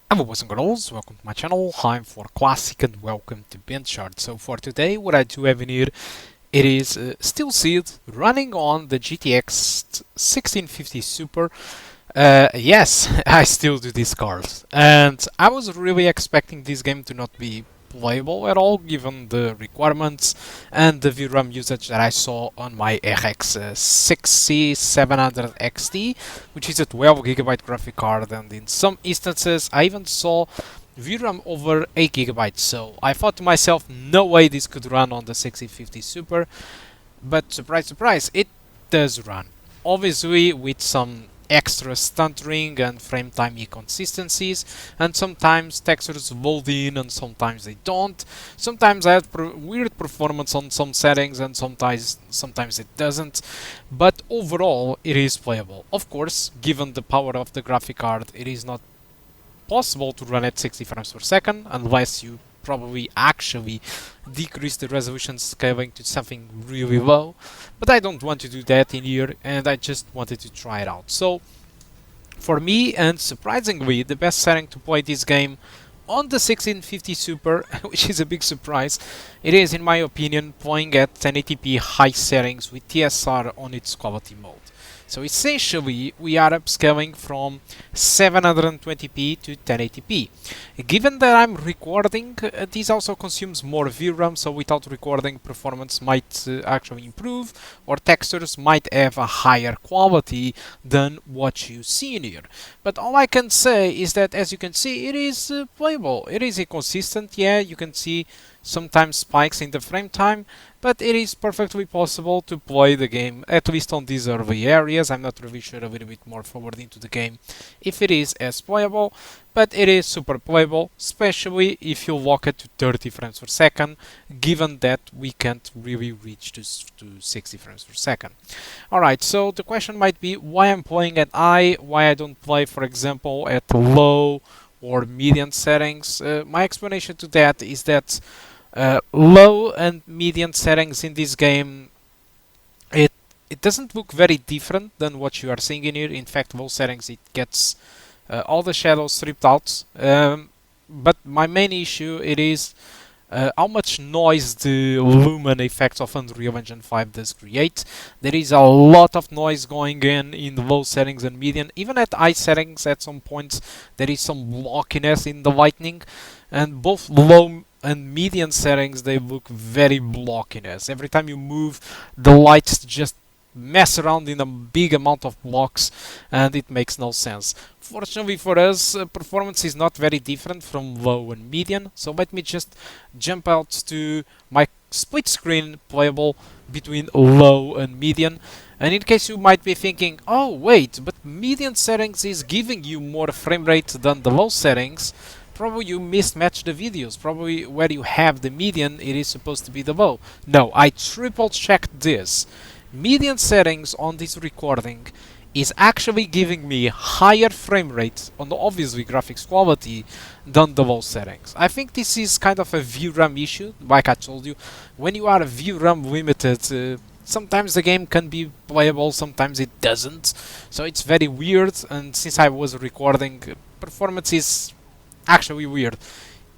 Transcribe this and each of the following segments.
Hello boys and girls, welcome to my channel. I'm for Classic and welcome to BenchART. So for today what I do have in here, it is still seed running on the GTX 1650 Super. Yes, I still do these cards, and I was really expecting this game to not be playable at all given the requirements and the VRAM usage that I saw on my RX 6700 XT, which is a 12GB graphic card, and in some instances I even saw VRAM over 8GB. So I thought to myself, no way this could run on the 1650 Super, but surprise surprise, it does run. Obviously with some extra stuttering and frame time inconsistencies, and sometimes textures load in and sometimes they don't. Sometimes I have weird performance on some settings and sometimes it doesn't, but overall it is playable. Of course, given the power of the graphic card, it is not possible to run at 60 frames per second unless you probably actually decrease the resolution scaling to something really low, but I don't want to do that in here and I just wanted to try it out. So for me, and surprisingly, the best setting to play this game on the 1650 Super, which is a big surprise, it is in my opinion playing at 1080p high settings with TSR on its quality mode. So essentially we are upscaling from 720p to 1080p. Given that I'm recording, this also consumes more VRAM, so without recording performance might actually improve, or textures might have a higher quality than what you see in here. But all I can say is that, as you can see, it is playable. It is inconsistent, yeah, you can see sometimes spikes in the frame time, but it is perfectly possible to play the game, at least on these early areas. I'm not really sure a little bit more forward into the game if it is as playable, but it is super playable, especially if you lock it to 30 frames per second, given that we can't really reach to 60 frames per second. Alright, so the question might be why I'm playing at high, why I don't play, for example, at low or medium settings. My explanation to that is that low and medium settings in this game, it doesn't look very different than what you are seeing in here. In fact, low settings it gets all the shadows stripped out. But my main issue it is how much noise the lumen effects of Unreal Engine 5 does create. There is a lot of noise going in the low settings and medium. Even at high settings, at some points, there is some blockiness in the lighting, and both low and medium settings they look very blockiness. Every time you move, the lights just mess around in a big amount of blocks and it makes no sense. Fortunately for us, performance is not very different from low and medium, so let me just jump out to my split screen playable between low and medium. And in case you might be thinking, oh wait, but medium settings is giving you more frame rate than the low settings, probably you mismatched the videos. Probably where you have the median, it is supposed to be the low. No, I triple checked this. Median settings on this recording is actually giving me higher frame rate on the obviously graphics quality than the low settings. I think this is kind of a VRAM issue. Like I told you, when you are VRAM limited, sometimes the game can be playable, sometimes it doesn't. So it's very weird, and since I was recording, performance is actually weird.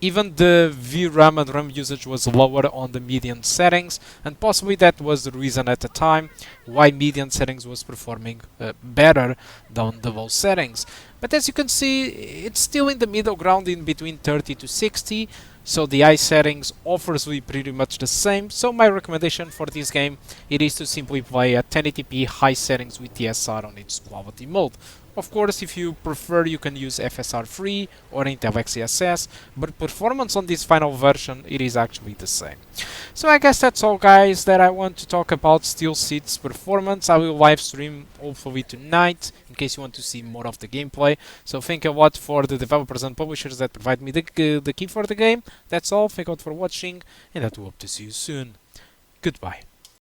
Even the VRAM and RAM usage was lower on the median settings, and possibly that was the reason at the time why median settings was performing better than the low settings. But as you can see, it's still in the middle ground in between 30 to 60, so the high settings offers me pretty much the same. So my recommendation for this game, it is to simply play at 1080p high settings with TSR on its quality mode. Of course, if you prefer, you can use FSR free or Intel XeSS, but performance on this final version, it is actually the same. So I guess that's all, guys, that I want to talk about SteelSeed's performance. I will live stream hopefully tonight in case you want to see more of the gameplay. So thank you a lot for the developers and publishers that provide me the key for the game. That's all. Thank you for watching, and I do hope to see you soon. Goodbye.